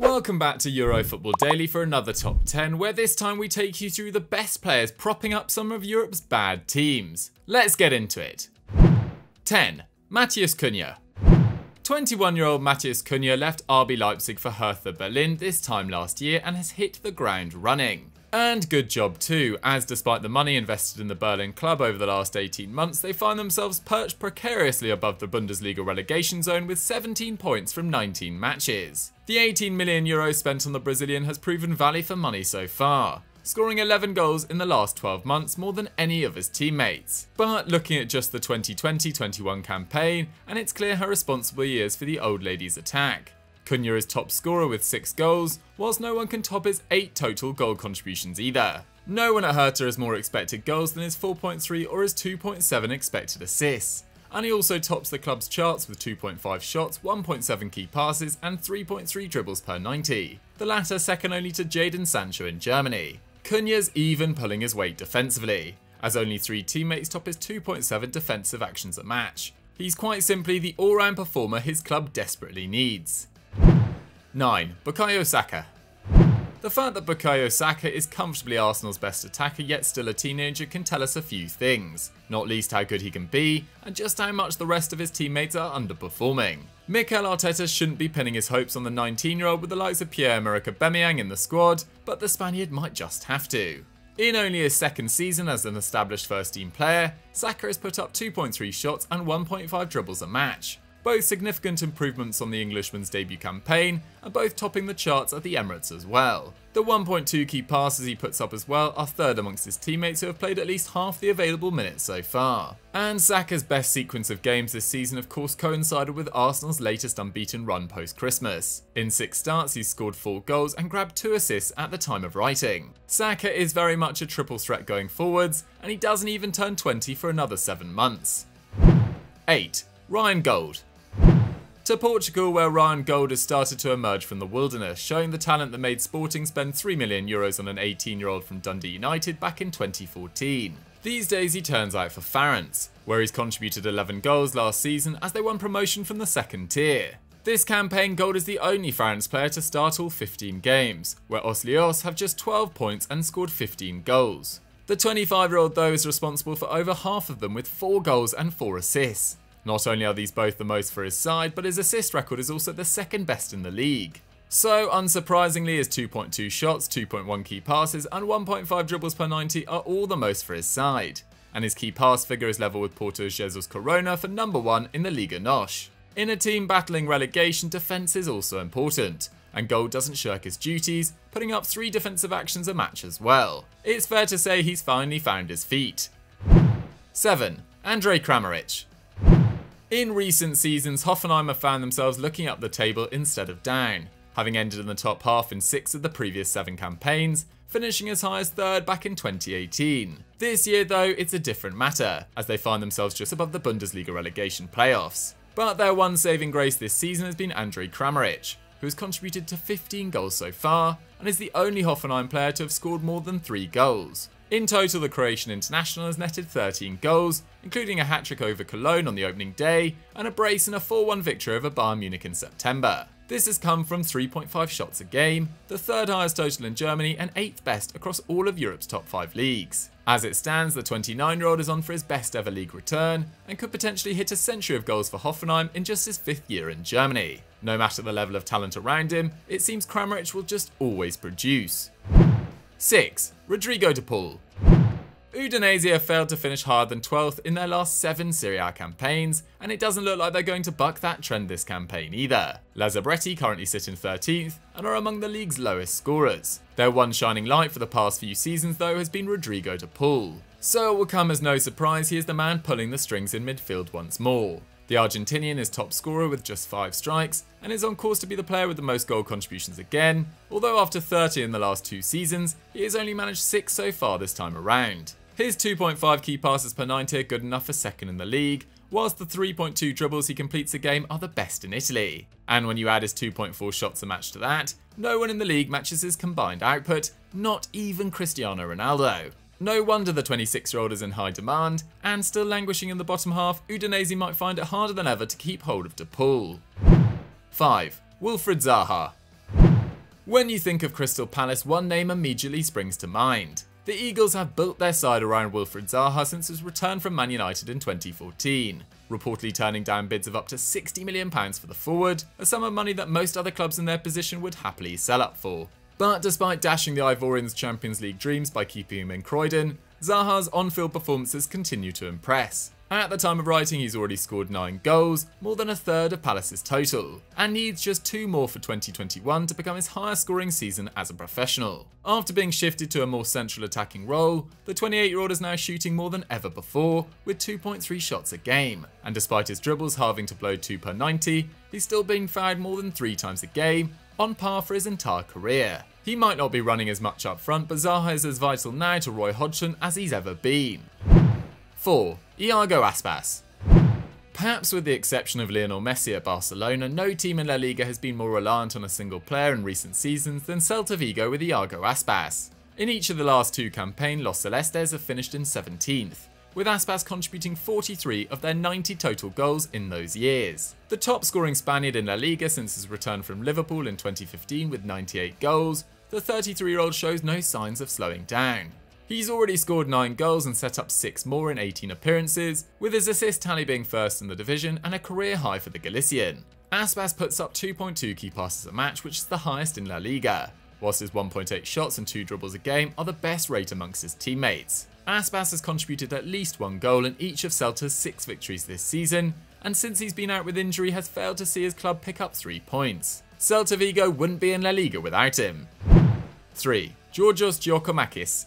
Welcome back to Euro Football Daily for another top 10, where this time we take you through the best players propping up some of Europe's bad teams. Let's get into it. 10. Matheus Cunha. 21-year-old Matheus Kunya left RB Leipzig for Hertha Berlin this time last year and has hit the ground running. And good job too, as despite the money invested in the Berlin club over the last 18 months, they find themselves perched precariously above the Bundesliga relegation zone with 17 points from 19 matches. The 18 million euros spent on the Brazilian has proven value for money so far, scoring 11 goals in the last 12 months, more than any of his teammates. But looking at just the 2020-21 campaign, and it's clear how responsible he is for the old lady's attack. Cunha is top scorer with 6 goals, whilst no one can top his 8 total goal contributions either. No one at Hertha has more expected goals than his 4.3 or his 2.7 expected assists. And he also tops the club's charts with 2.5 shots, 1.7 key passes and 3.3 dribbles per 90. The latter second only to Jadon Sancho in Germany. Cunha's even pulling his weight defensively, as only 3 teammates top his 2.7 defensive actions a match. He's quite simply the all-round performer his club desperately needs. 9. Bukayo Saka. The fact that Bokai Osaka is comfortably Arsenal's best attacker yet still a teenager can tell us a few things, not least how good he can be, and just how much the rest of his teammates are underperforming. Mikel Arteta shouldn't be pinning his hopes on the 19-year-old with the likes of Pierre-Emerick Aubameyang in the squad, but the Spaniard might just have to. In only his second season as an established first-team player, Saka has put up 2.3 shots and 1.5 dribbles a match. Both significant improvements on the Englishman's debut campaign, and both topping the charts at the Emirates as well. The 1.2 key passes he puts up as well are third amongst his teammates who have played at least half the available minutes so far. And Saka's best sequence of games this season of course coincided with Arsenal's latest unbeaten run post-Christmas. In 6 starts he's scored 4 goals and grabbed 2 assists at the time of writing. Saka is very much a triple threat going forwards, and he doesn't even turn 20 for another 7 months. 8. Ryan Gauld. To Portugal, where Ryan Gauld has started to emerge from the wilderness, showing the talent that made Sporting spend €3 million on an 18-year-old from Dundee United back in 2014. These days he turns out for Farense, where he's contributed 11 goals last season as they won promotion from the second tier. This campaign, Gauld is the only Farense player to start all 15 games, where Os Leões have just 12 points and scored 15 goals. The 25-year-old though is responsible for over half of them with 4 goals and 4 assists. Not only are these both the most for his side, but his assist record is also the second best in the league. So unsurprisingly, his 2.2 shots, 2.1 key passes and 1.5 dribbles per 90 are all the most for his side. And his key pass figure is level with Porto's Jesus Corona for number 1 in the Liga NOS. In a team battling relegation, defence is also important, and Gauld doesn't shirk his duties, putting up 3 defensive actions a match as well. It's fair to say he's finally found his feet. 7. Andrei Kramrich. In recent seasons, Hoffenheim have found themselves looking up the table instead of down, having ended in the top half in 6 of the previous 7 campaigns, finishing as high as 3rd back in 2018. This year though, it's a different matter, as they find themselves just above the Bundesliga relegation playoffs. But their one saving grace this season has been Andrei Kramaric, who has contributed to 15 goals so far, and is the only Hoffenheim player to have scored more than 3 goals. In total, the Croatian international has netted 13 goals, including a hat-trick over Cologne on the opening day, and a brace in a 4-1 victory over Bayern Munich in September. This has come from 3.5 shots a game, the 3rd highest total in Germany and 8th best across all of Europe's top 5 leagues. As it stands, the 29-year-old is on for his best ever league return, and could potentially hit a century of goals for Hoffenheim in just his 5th year in Germany. No matter the level of talent around him, it seems Kramaric will just always produce. 6. Rodrigo De Paul. Udinese have failed to finish higher than 12th in their last 7 Serie A campaigns, and it doesn't look like they're going to buck that trend this campaign either. Lazzaretti currently sit in 13th and are among the league's lowest scorers. Their one shining light for the past few seasons though has been Rodrigo De Paul. So it will come as no surprise he is the man pulling the strings in midfield once more. The Argentinian is top scorer with just 5 strikes, and is on course to be the player with the most goal contributions again, although after 30 in the last 2 seasons, he has only managed 6 so far this time around. His 2.5 key passes per 90 are good enough for second in the league, whilst the 3.2 dribbles he completes a game are the best in Italy. And when you add his 2.4 shots a match to that, no one in the league matches his combined output, not even Cristiano Ronaldo. No wonder the 26-year-old is in high demand, and still languishing in the bottom half, Udinese might find it harder than ever to keep hold of De Paul. 5. Wilfred Zaha. When you think of Crystal Palace, one name immediately springs to mind. The Eagles have built their side around Wilfred Zaha since his return from Man United in 2014, reportedly turning down bids of up to £60 million for the forward, a sum of money that most other clubs in their position would happily sell up for. But despite dashing the Ivorians' Champions League dreams by keeping him in Croydon, Zaha's on-field performances continue to impress. At the time of writing, he's already scored 9 goals, more than a third of Palace's total, and needs just 2 more for 2021 to become his highest scoring season as a professional. After being shifted to a more central attacking role, the 28-year-old is now shooting more than ever before, with 2.3 shots a game, and despite his dribbles halving to below 2 per 90, he's still being fouled more than 3 times a game, on par for his entire career. He might not be running as much up front, but Zaha is as vital now to Roy Hodgson as he's ever been. 4. Iago Aspas. Perhaps with the exception of Lionel Messi at Barcelona, no team in La Liga has been more reliant on a single player in recent seasons than Celta Vigo with Iago Aspas. In each of the last 2 campaigns, Los Celestes have finished in 17th, with Aspas contributing 43 of their 90 total goals in those years. The top scoring Spaniard in La Liga since his return from Liverpool in 2015 with 98 goals, the 33-year-old shows no signs of slowing down. He's already scored 9 goals and set up 6 more in 18 appearances, with his assist tally being first in the division and a career high for the Galician. Aspas puts up 2.2 key passes a match, which is the highest in La Liga, whilst his 1.8 shots and 2 dribbles a game are the best rate amongst his teammates. Aspas has contributed at least 1 goal in each of Celta's 6 victories this season, and since he's been out with injury has failed to see his club pick up 3 points. Celta Vigo wouldn't be in La Liga without him. 3. Giorgos Giakoumakis.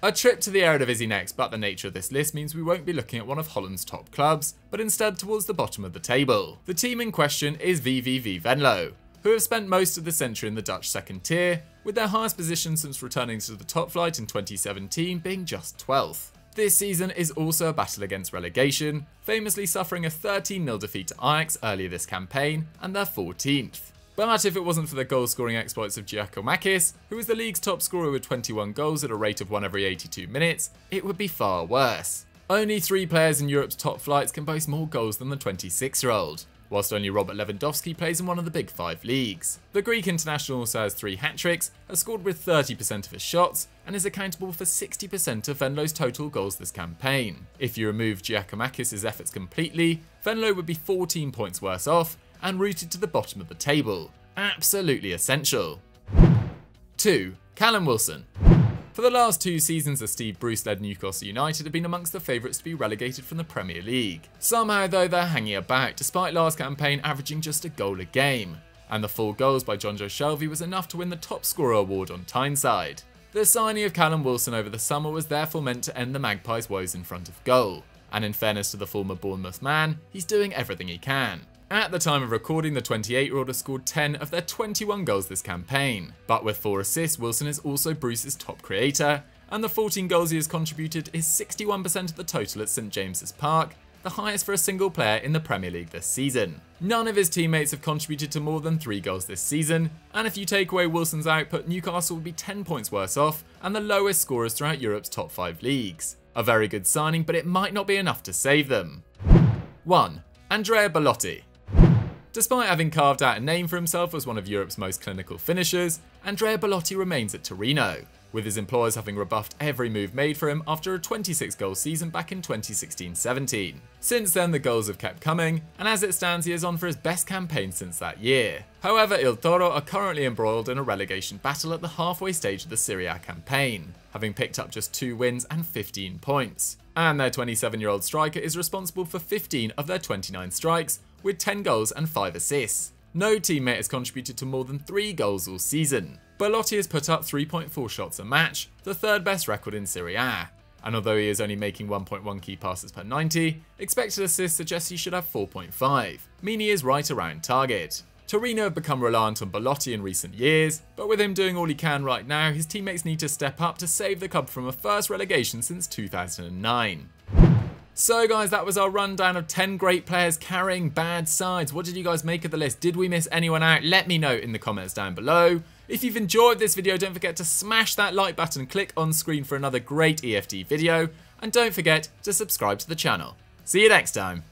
A trip to the Eredivisie next, but the nature of this list means we won't be looking at one of Holland's top clubs, but instead towards the bottom of the table. The team in question is VVV-Venlo, who have spent most of the century in the Dutch second tier, with their highest position since returning to the top flight in 2017 being just 12th. This season is also a battle against relegation, famously suffering a 13-0 defeat to Ajax earlier this campaign, and their 14th. But if it wasn't for the goal-scoring exploits of Giakoumakis, who is the league's top scorer with 21 goals at a rate of 1 every 82 minutes, it would be far worse. Only 3 players in Europe's top flights can boast more goals than the 26-year-old, whilst only Robert Lewandowski plays in one of the big 5 leagues. The Greek international also has 3 hat-tricks, has scored with 30% of his shots, and is accountable for 60% of Venlo's total goals this campaign. If you remove Giakoumakis' efforts completely, Venlo would be 14 points worse off, and rooted to the bottom of the table. Absolutely essential. 2. Callum Wilson. For the last 2 seasons, the Steve Bruce-led Newcastle United have been amongst the favourites to be relegated from the Premier League. Somehow though, they're hanging about, despite last campaign averaging just a goal a game, and the 4 goals by Jonjo Shelvey was enough to win the top scorer award on Tyneside. The signing of Callum Wilson over the summer was therefore meant to end the Magpies' woes in front of goal, and in fairness to the former Bournemouth man, he's doing everything he can. At the time of recording, the 28-year-old has scored 10 of their 21 goals this campaign, but with 4 assists, Wilson is also Bruce's top creator, and the 14 goals he has contributed is 61% of the total at St James's Park, the highest for a single player in the Premier League this season. None of his teammates have contributed to more than 3 goals this season, and if you take away Wilson's output, Newcastle would be 10 points worse off and the lowest scorers throughout Europe's top 5 leagues. A very good signing, but it might not be enough to save them. 1. Andrea Belotti. Despite having carved out a name for himself as one of Europe's most clinical finishers, Andrea Belotti remains at Torino, with his employers having rebuffed every move made for him after a 26-goal season back in 2016-17. Since then, the goals have kept coming, and as it stands, he is on for his best campaign since that year. However, Il Toro are currently embroiled in a relegation battle at the halfway stage of the Serie A campaign, having picked up just 2 wins and 15 points. And their 27-year-old striker is responsible for 15 of their 29 strikes, with 10 goals and 5 assists. No teammate has contributed to more than 3 goals all season. Belotti has put up 3.4 shots a match, the 3rd best record in Serie A. And although he is only making 1.1 key passes per 90, expected assists suggest he should have 4.5, meaning he is right around target. Torino have become reliant on Belotti in recent years, but with him doing all he can right now, his teammates need to step up to save the club from a first relegation since 2009. So guys, that was our rundown of 10 great players carrying bad sides. What did you guys make of the list? Did we miss anyone out? Let me know in the comments down below. If you've enjoyed this video, don't forget to smash that like button, click on screen for another great EFD video, and don't forget to subscribe to the channel. See you next time.